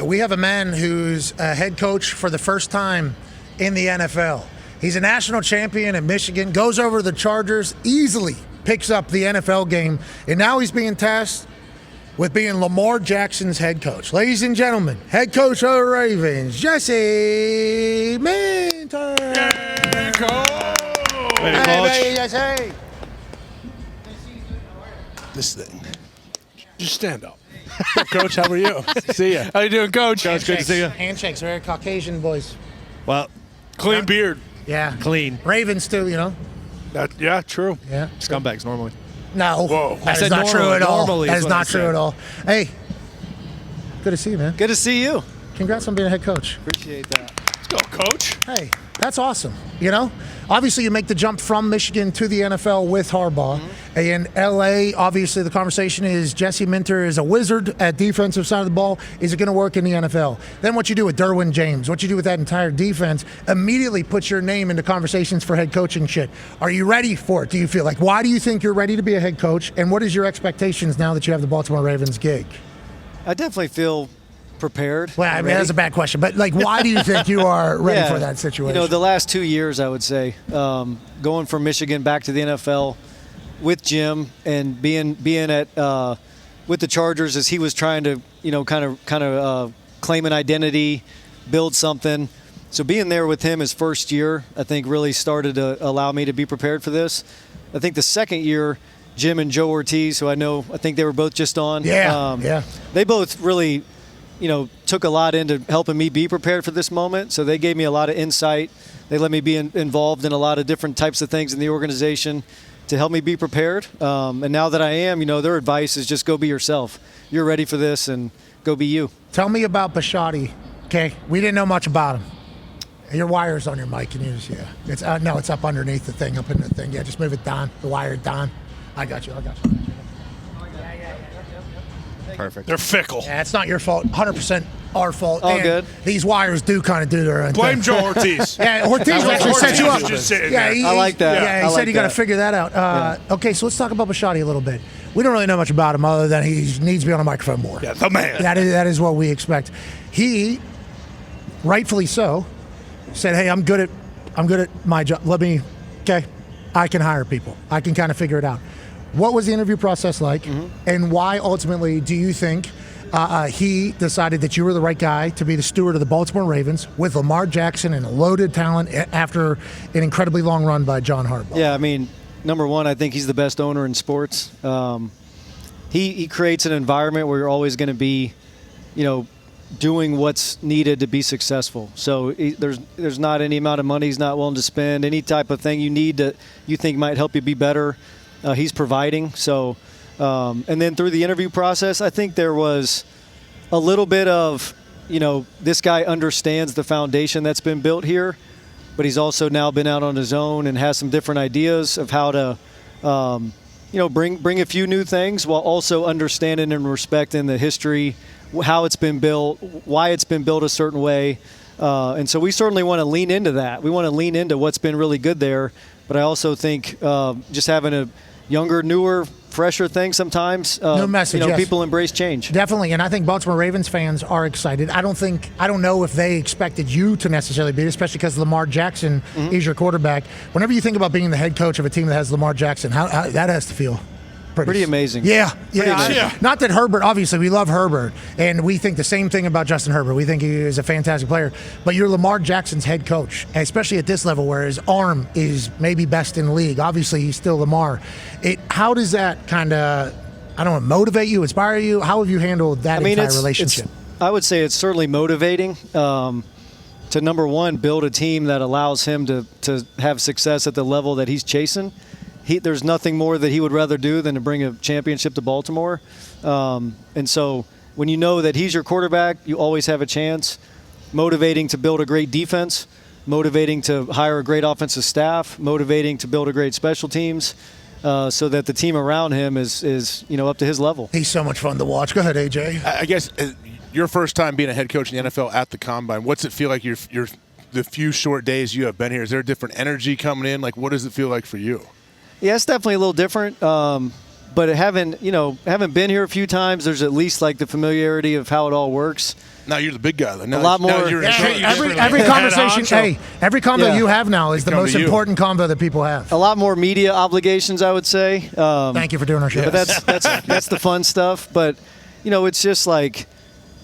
we have a man who's a head coach for the first time in the NFL. He's a national champion in Michigan, goes over to the Chargers, easily picks up the NFL game, and now he's being tasked with being Lamar Jackson's head coach. Ladies and gentlemen, head coach of the Ravens, Jesse Minter. Hey, coach. Hey, Jesse. This thing. Just stand up. Coach, how are you? See ya. How you doing, Coach? Handshakes. Good to see you. Handshakes, very Caucasian boys. Well, clean beard. Yeah. Clean. Ravens too, you know. Yeah, true. Yeah. Scumbags normally. No, Whoa. that is not true at all. Normally That is what not I true said. at all. Hey, good to see you, man. Good to see you. Congrats on being a head coach. Appreciate that. Let's go, Coach. Hey, that's awesome. You know, obviously you make the jump from Michigan to the NFL with Harbaugh. In LA, obviously the conversation is Jesse Minter is a wizard at defensive side of the ball. Is it going to work in the NFL? Then what you do with Derwin James, what you do with that entire defense, immediately puts your name into conversations for head coaching shit. Are you ready for it? Do you feel like, why do you think you're ready to be a head coach? And what is your expectations now that you have the Baltimore Ravens gig? I definitely feel prepared. Well, I mean, that's a bad question, but like, why do you think you are ready Yeah. for that situation? You know, the last 2 years, I would say, going from Michigan back to the NFL with Jim and being at with the Chargers as he was trying to, you know, kind of claim an identity, build something. So being there with him his first year, I think really started to allow me to be prepared for this. I think the second year, Jim and Joe Ortiz, who I think they were both just on. Yeah. They both really, you know, took a lot into helping me be prepared for this moment. So they gave me a lot of insight. They let me be involved in a lot of different types of things in the organization to help me be prepared. And now that I am, you know, their advice is just go be yourself. You're ready for this and go be you. Tell me about Bisciotti, okay? We didn't know much about him. Your wire's on your mic. Can you just, It's no, it's up underneath the thing, up in the thing. Yeah, just move it down. The wire down. I got you. Perfect. They're fickle. Yeah, it's not your fault. 100% our fault. All And good. These wires do kind of do their own Blame thing. Joe Ortiz. Yeah, Ortiz actually set you up. Just sitting Yeah, there. I like that. Yeah, he I said like you got to that. figure that out. Okay, so let's talk about Bisciotti a little bit. We don't really know much about him other than he needs to be on a microphone more. Yeah, the man. That is what we expect. He, rightfully so, said, "Hey, I'm good at my job. I can hire people. I can kind of figure it out." What was the interview process like, and why ultimately do you think he decided that you were the right guy to be the steward of the Baltimore Ravens with Lamar Jackson and a loaded talent after an incredibly long run by John Harbaugh? Yeah, I mean, number one, I think he's the best owner in sports. He creates an environment where you're always going to be, you know, doing what's needed to be successful. So there's not any amount of money he's not willing to spend. Any type of thing you think might help you be better, he's providing. So, and then through the interview process, I think there was a little bit of, you know, this guy understands the foundation that's been built here, but he's also now been out on his own and has some different ideas of how to, you know, bring a few new things while also understanding and respecting the history, how it's been built, why it's been built a certain way. And so we certainly want to lean into that. We want to lean into what's been really good there. But I also think just having a younger, newer, fresher thing sometimes, New message, you know, yes. people embrace change. Definitely, and I think Baltimore Ravens fans are excited. I don't know if they expected you to necessarily be, especially because Lamar Jackson is your quarterback. Whenever you think about being the head coach of a team that has Lamar Jackson, how that has to feel Pretty amazing. Yeah. amazing. Not that Herbert, obviously, we love Herbert, and we think the same thing about Justin Herbert. We think he is a fantastic player, but you're Lamar Jackson's head coach, especially at this level where his arm is maybe best in the league. Obviously, he's still Lamar. How does that kind of, I don't know, motivate you, inspire you? How have you handled that entire relationship? I would say it's certainly motivating to, number one, build a team that allows him to have success at the level that he's chasing. There's nothing more that he would rather do than to bring a championship to Baltimore. And so when you know that he's your quarterback, you always have a chance. Motivating to build a great defense, motivating to hire a great offensive staff, motivating to build a great special teams, so that the team around him is up to his level. He's so much fun to watch. Go ahead, AJ. I guess your first time being a head coach in the NFL at the Combine, what's it feel like the few short days you have been here? Is there a different energy coming in? Like, what does it feel like for you? Yeah, it's definitely a little different. but having been here a few times, there's at least like the familiarity of how it all works. Now you're the big guy. Though. Now, a lot more. Now you're every conversation, every convo you have now is the most important convo that people have. A lot more media obligations, I would say. Thank you for doing our show. But that's the fun stuff. But it's just like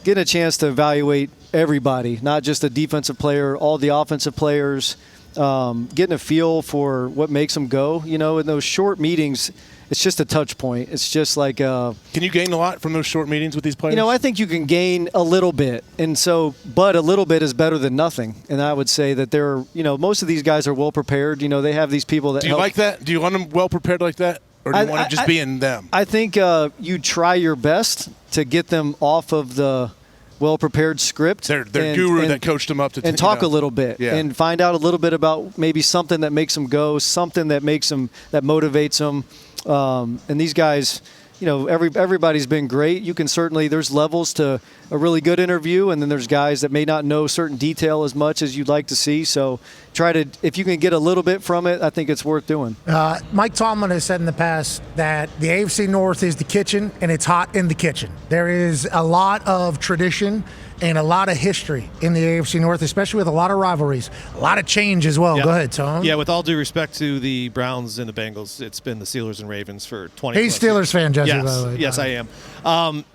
getting a chance to evaluate everybody, not just the defensive player, all the offensive players, getting a feel for what makes them go. In those short meetings, it's just a touch point. It's just like can you gain a lot from those short meetings with these players? I think you can gain a little bit, but a little bit is better than nothing. And I would say that they're, most of these guys are well prepared. They have these people that. Do you like that? Do you want them well prepared like that, or do you want to just be in them? I think you try your best to get them off of the well-prepared script. Their guru that coached them up to and talk a little bit and find out a little bit about maybe something that makes them go, something that makes them, that motivates them. And these guys, everybody's been great. You can certainly, there's levels to a really good interview, and then there's guys that may not know certain detail as much as you'd like to see. So if you can get a little bit from it, I think it's worth doing. Mike Tomlin has said in the past that the AFC North is the kitchen, and it's hot in the kitchen. There is a lot of tradition and a lot of history in the AFC North, especially with a lot of rivalries, a lot of change as well. Go ahead, Tom. Yeah, with all due respect to the Browns and the Bengals, it's been the Steelers and Ravens for 20 He's Steelers years. fan, Jesse, yes, by the way. Yes, I am.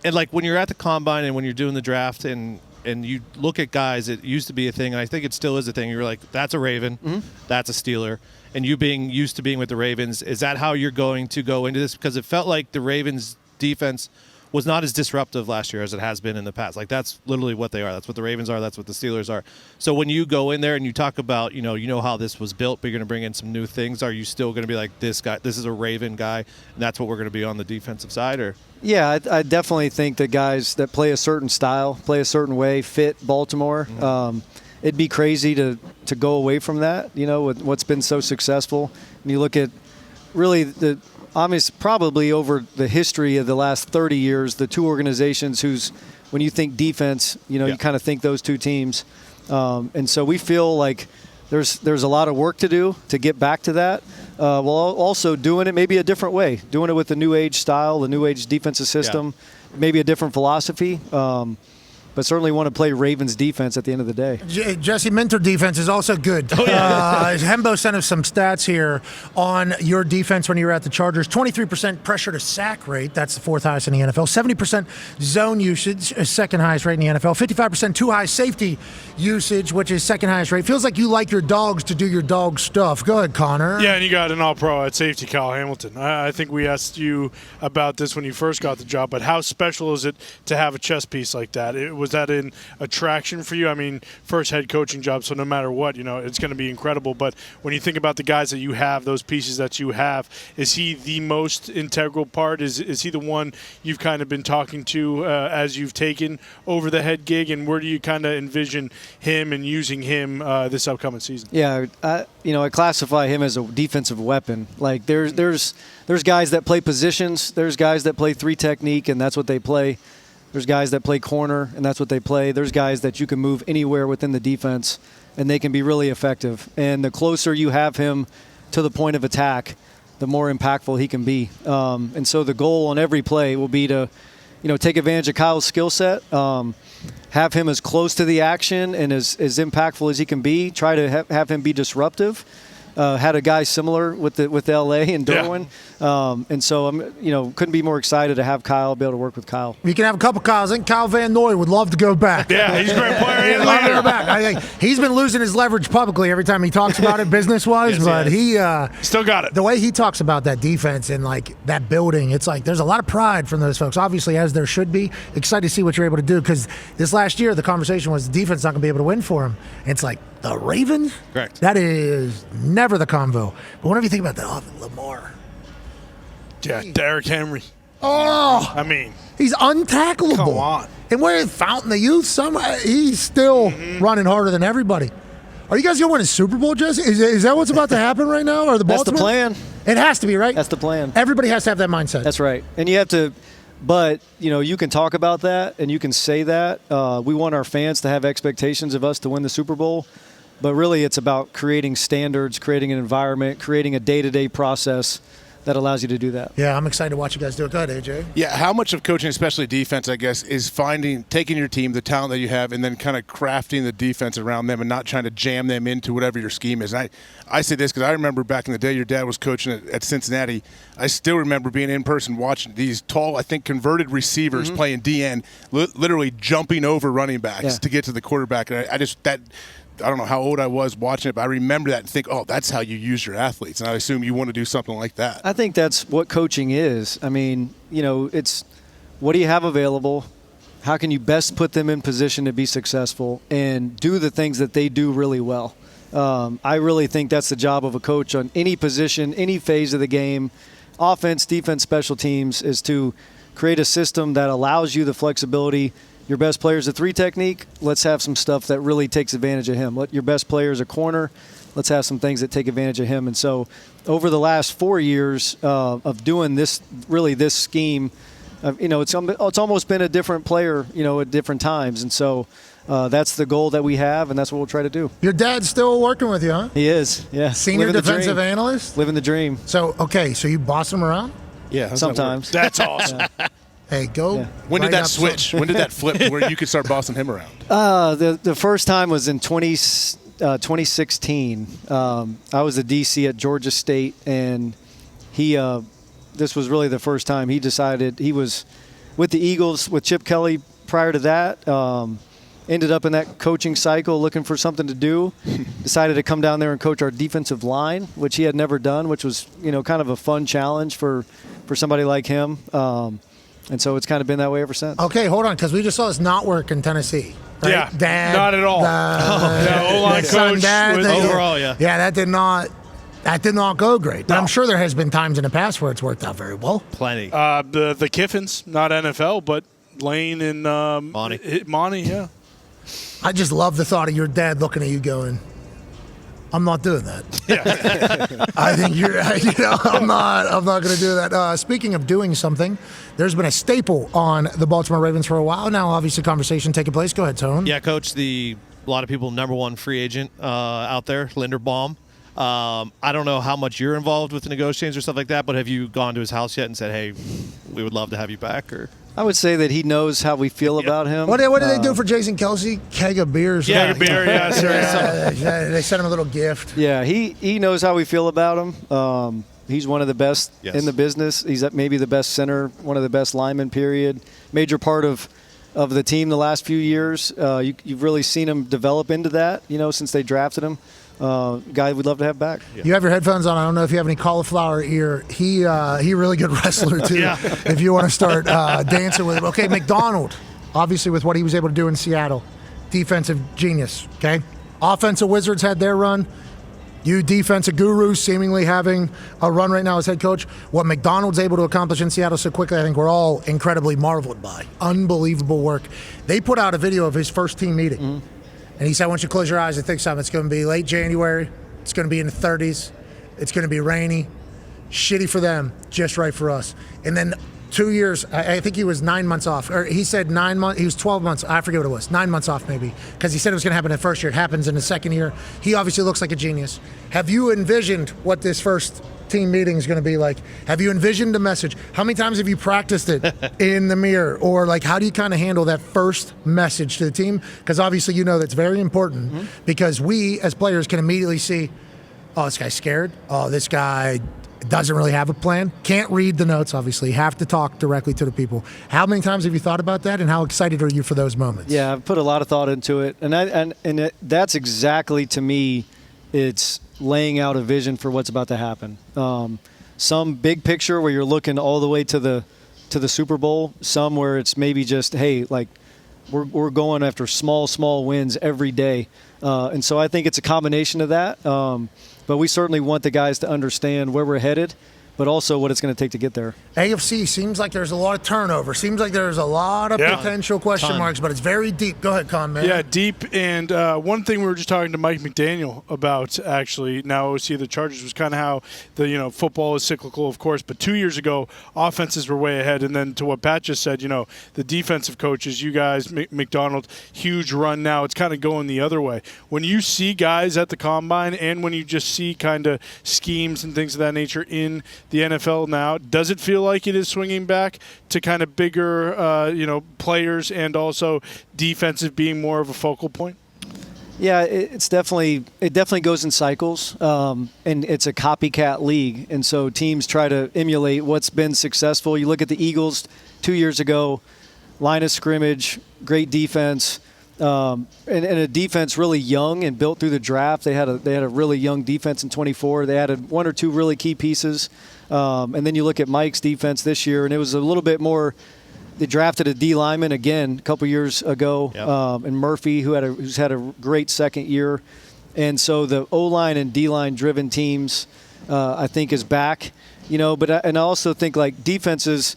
And like when you're at the Combine and when you're doing the draft and you look at guys, it used to be a thing, and I think it still is a thing. You're like, that's a Raven, that's a Steeler. And you being used to being with the Ravens, is that how you're going to go into this? Because it felt like the Ravens' defense was not as disruptive last year as it has been in the past. Like, that's literally what they are. That's what the Ravens are. That's what the Steelers are. So when you go in there and you talk about, you know how this was built, but you're going to bring in some new things, are you still going to be like, this guy, this is a Raven guy, and that's what we're going to be on the defensive side? Or Yeah, I definitely think that guys that play a certain style, play a certain way, fit Baltimore. It'd be crazy to go away from that, with what's been so successful. And you look at really probably over the history of the last 30 years, the two organizations when you think defense, you kind of think those two teams. And so we feel like there's a lot of work to do to get back to that, while also doing it maybe a different way, doing it with the new age style, the new age defensive system, maybe a different philosophy. But certainly want to play Ravens defense at the end of the day. Jesse Minter defense is also good. Hembo sent us some stats here on your defense when you were at the Chargers. 23% pressure to sack rate. That's the fourth highest in the NFL. 70% zone usage, second highest rate in the NFL. 55% too high safety usage, which is second highest rate. Feels like you like your dogs to do your dog stuff. Go ahead, Connor. Yeah, and you got an all-pro at safety, Kyle Hamilton. I think we asked you about this when you first got the job, but how special is it to have a chess piece like that? Was that an attraction for you? I mean, first head coaching job, so no matter what, it's going to be incredible. But when you think about the guys that you have, those pieces that you have, is he the most integral part? Is he the one you've kind of been talking to as you've taken over the head gig? And where do you kind of envision him and using him this upcoming season? Yeah, I classify him as a defensive weapon. Like there's guys that play positions. There's guys that play three technique, and that's what they play. There's guys that play corner, and that's what they play. There's guys that you can move anywhere within the defense, and they can be really effective. And the closer you have him to the point of attack, the more impactful he can be. And so the goal on every play will be to, take advantage of Kyle's skill set, have him as close to the action and as impactful as he can be, try to have him be disruptive. Had a guy similar with LA and Derwin. And so I'm, couldn't be more excited to have Kyle, be able to work with Kyle. You can have a couple Kyles. I think Kyle Van Noy would love to go back. Yeah, he's a great player. He'd love to go back. I think he's been losing his leverage publicly every time he talks about it business-wise, yes, but he still got it. The way he talks about that defense and like that building, it's like there's a lot of pride from those folks, obviously, as there should be. Excited to see what you're able to do, because this last year the conversation was the defense not going to be able to win for him. And it's like, the Ravens? Correct. That is never the convo. But whenever you think about that, Lamar. Yeah, Derrick Henry. Oh! I mean, he's untackleable. Come on. And we're Fountain of Youth. He's still running harder than everybody. Are you guys going to win a Super Bowl, Jesse? Is that what's about to happen right now? Or That's the plan. It has to be, right? That's the plan. Everybody has to have that mindset. That's right. And you have to – but, you can talk about that and you can say that. We want our fans to have expectations of us to win the Super Bowl. But really it's about creating standards, creating an environment, creating a day-to-day process that allows you to do that. Yeah, I'm excited to watch you guys do it. Go ahead, AJ. Yeah, how much of coaching, especially defense, I guess, is taking your team, the talent that you have, and then kind of crafting the defense around them and not trying to jam them into whatever your scheme is. And I say this because I remember back in the day your dad was coaching at Cincinnati. I still remember being in person watching these tall, I think, converted receivers playing DN, literally jumping over running backs to get to the quarterback. And I don't know how old I was watching it, but I remember that and think, oh, that's how you use your athletes. And I assume you want to do something like that. I think that's what coaching is. I mean, it's what do you have available? How can you best put them in position to be successful and do the things that they do really well? I really think that's the job of a coach on any position, any phase of the game, offense, defense, special teams, is to create a system that allows you the flexibility. Your best player is a 3 technique. Let's have some stuff that really takes advantage of him. Your best player is a corner. Let's have some things that take advantage of him. And so over the last 4 years of doing this scheme, it's almost been a different player, at different times. And so that's the goal that we have, and that's what we'll try to do. Your dad's still working with you, huh? He is, yeah. Senior defensive analyst? Living the dream. So you boss him around? Yeah. Sometimes. That's awesome. Yeah. Hey, go. Yeah. When did that switch? When did that flip where you could start bossing him around? The first time was in 2016. I was the DC at Georgia State, and this was really the first time he decided he was with the Eagles with Chip Kelly prior to that. Ended up in that coaching cycle looking for something to do. Decided to come down there and coach our defensive line, which he had never done, which was kind of a fun challenge for somebody like him. And so it's kind of been that way ever since. Okay, hold on, because we just saw this not work in Tennessee. Right? Yeah, Dad, not at all. O-line coach. Overall, yeah. Yeah, that did not go great. But I'm sure there has been times in the past where it's worked out very well. Plenty. The Kiffins, not NFL, but Lane and Monty, yeah. I just love the thought of your dad looking at you going, I'm not doing that. Yeah. I think I'm not going to do that. Speaking of doing something, there's been a staple on the Baltimore Ravens for a while now. Obviously, conversation taking place. Go ahead, Tone. Yeah, Coach, a lot of people, number one free agent out there, Linderbaum. I don't know how much you're involved with the negotiations or stuff like that, but have you gone to his house yet and said, hey, we would love to have you back? Or I would say that he knows how we feel about him. What did they do for Jason Kelsey? Keg of beers. Keg of beer, yeah, sir. They sent him a little gift. Yeah, he knows how we feel about him. He's one of the best in the business. He's maybe the best center, one of the best linemen, period. Major part of the team the last few years. You've really seen him develop into that, since they drafted him. Guy we'd love to have back. Yeah. You have your headphones on. I don't know if you have any cauliflower ear. He really good wrestler too. Yeah. If you want to start dancing with him. Okay, McDonald, obviously with what he was able to do in Seattle, defensive genius. Okay, offensive wizards had their run. You defensive gurus seemingly having a run right now as head coach. What McDonald's able to accomplish in Seattle so quickly, I think we're all incredibly marveled by. Unbelievable work. They put out a video of his first team meeting. Mm-hmm. And he said, once you close your eyes and think something, it's going to be late January. It's going to be in the 30s. It's going to be rainy. Shitty for them, just right for us. And then 2 years, I think he was 9 months off. Or he said 9 months. He was 12 months. I forget what it was. 9 months off maybe. Because he said it was going to happen in the first year. It happens in the second year. He obviously looks like a genius. Have you envisioned what this first team meeting is going to be like? Have you envisioned the message? How many times have you practiced it in the mirror? Or how do you kind of handle that first message to the team? Because obviously that's very important because we as players can immediately see, oh, this guy's scared. Oh, this guy doesn't really have a plan. Can't read the notes, obviously. Have to talk directly to the people. How many times have you thought about that, and how excited are you for those moments? Yeah, I've put a lot of thought into it. That's exactly, to me, it's laying out a vision for what's about to happen. Some big picture where you're looking all the way to the Super Bowl. Some where it's maybe just, hey, we're going after small wins every day. And so I think it's a combination of that. But we certainly want the guys to understand where we're headed, but also what it's going to take to get there. AFC seems like there's a lot of turnover. Seems like there's a lot of potential question marks, but it's very deep. Go ahead, Con, man. Yeah, deep. And one thing we were just talking to Mike McDaniel about, actually, now OC of the Chargers, was kind of how the football is cyclical, of course, but 2 years ago, offenses were way ahead. And then to what Pat just said, the defensive coaches, you guys, McDonald, huge run now. It's kind of going the other way. When you see guys at the Combine and when you just see kind of schemes and things of that nature in the NFL now. Does it feel like it is swinging back to kind of bigger, players and also defensive being more of a focal point? Yeah, it definitely goes in cycles, and it's a copycat league, and so teams try to emulate what's been successful. You look at the Eagles 2 years ago, line of scrimmage, great defense, and a defense really young and built through the draft. They had a really young defense in 24. They added one or two really key pieces, and then you look at Mike's defense this year, and it was a little bit more. They drafted a D lineman again a couple years ago, and Murphy, who's had a great second year. And so the O-line and D-line driven teams, I think, is back. But I also think like defenses,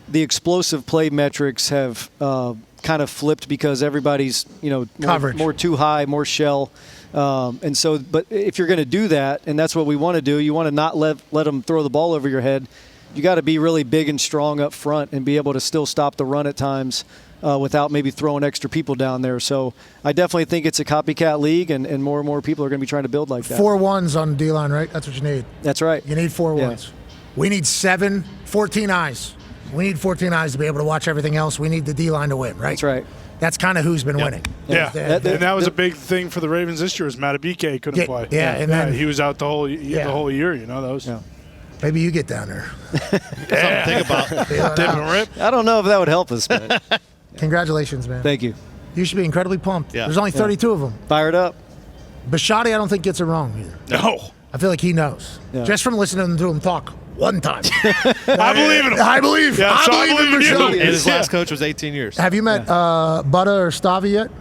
the explosive play metrics have kind of flipped because everybody's more too high, more shell. And so, but if you're going to do that, and that's what we want to do, you want to not let them throw the ball over your head. You got to be really big and strong up front and be able to still stop the run at times without maybe throwing extra people down there. So I definitely think it's a copycat league, and more people are going to be trying to build like that. 4 1s on D-line, right? That's what you need. That's right. You need 4 1s. We need 14 eyes. We need 14 eyes to be able to watch everything else. We need the D-line to win, right? That's right. That's kind of who's been winning. Yeah, and that was a big thing for the Ravens this year. Was Matabike couldn't play. Yeah, and then he was out the whole year. That was. Yeah. Maybe you get down there. Something to think about. Dip and rip. I don't know if that would help us. But Congratulations, man. Thank you. You should be incredibly pumped. Yeah. There's only 32 of them. Fired up. Bishotti, I don't think gets it wrong either. No. I feel like he knows. Yeah. Just from listening to him talk one time. I believe in him. I believe. Yeah, so I believe in you. Bishotti. And his last coach was 18 years. Have you met Butta or Stavi yet?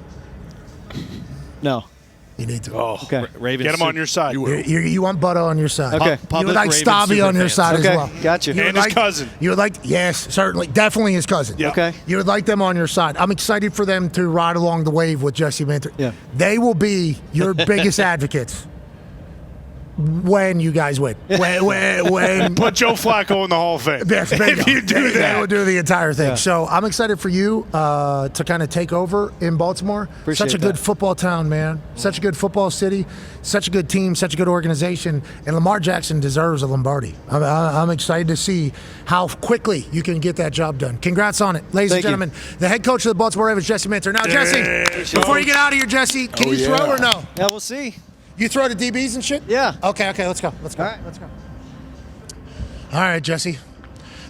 No. You need to. Oh, Okay. Ravens. get him on your side. You want Butta on your side. Okay. You would like Ravens Stavi on your superfans. side as Okay. well. Gotcha. You would And his like- cousin. You would like, yes, certainly. Definitely his cousin. Yeah. Okay. You would like them on your side. I'm excited for them to ride along the wave with Jesse Minter. Yeah. They will be your biggest advocates when you guys win. When Put Joe Flacco in the Hall of Fame. Yes, If you do they that. will do the entire thing. Yeah. So I'm excited for you to kind of take over in Baltimore. Appreciate Such a good that. football town, man. Such a good football city. Such a good team. Such a good organization. And Lamar Jackson deserves a Lombardi. I'm excited to see how quickly you can get that job done. Congrats on it, ladies and Thank you. gentlemen. The head coach of the Baltimore Ravens, Jesse Minter. Now, Jesse, before you get out of here, Jesse, can you throw or no? Yeah, we'll see. You throw to DBs and shit? Yeah. Okay, let's go. All right. Let's go. All right, Jesse.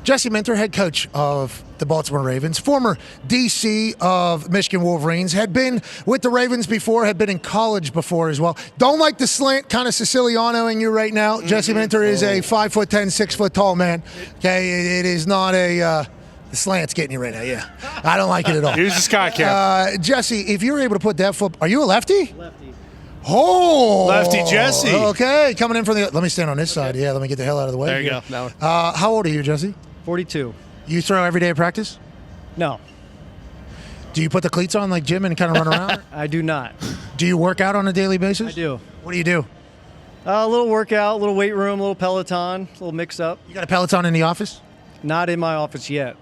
Jesse Minter, head coach of the Baltimore Ravens, former DC of Michigan Wolverines, had been with the Ravens before, had been in college before as well. Don't like the slant kind of Sicilianoing you right now. Jesse Minter is a 5'10", 6 foot tall man. Okay, it is not a the slant's getting you right now. Yeah, I don't like it at all. Here's the Scott Camp. Jesse, if you were able to put that foot, are you a lefty? Lefty. Oh, Lefty Jesse. Okay, coming in from the. Let me stand on this side. Yeah, let me get the hell out of the way. There you here. go. That one. How old are you, Jesse? 42. You throw every day at practice? No, Do you put the cleats on like Jim and kind of run around? I do not. Do you work out on a daily basis? I do. What do you do? A little workout, a little weight room, a little Peloton, a little mix up. You got a Peloton in the office? Not in my office yet.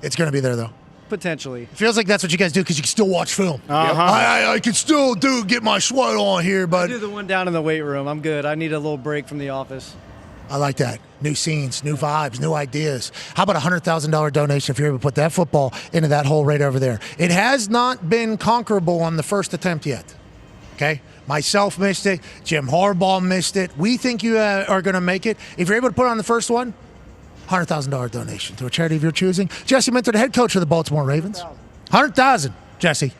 It's going to be there though. Potentially. It feels like that's what you guys do because you can still watch film. Uh-huh. I can still get my sweat on here, I but do the one down in the weight room. I'm good. I need a little break from the office. I like that. New scenes, new vibes, new ideas. How about a $100,000 donation if you're able to put that football into that hole right over there? It has not been conquerable on the first attempt yet. Okay? Myself missed it. Jim Harbaugh missed it. We think you are going to make it. If you're able to put it on the first one, $100,000 donation to a charity of your choosing. Jesse Minter, the head coach of the Baltimore Ravens. 100,000, Jesse.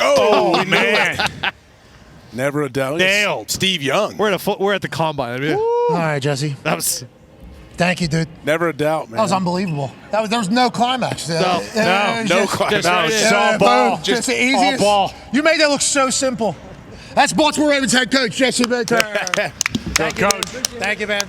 Oh, man. Never a doubt. Nailed. Steve Young. We're at the combine. I mean, All right, Jesse. that was Thank you, dude. Never a doubt, man. That was unbelievable. There was no climax. No climax. Just right in. It's all ball. Just the easiest. all ball. You made that look so simple. That's Baltimore Ravens head coach Jesse Minter. Thank you, Coach. Thank you, man.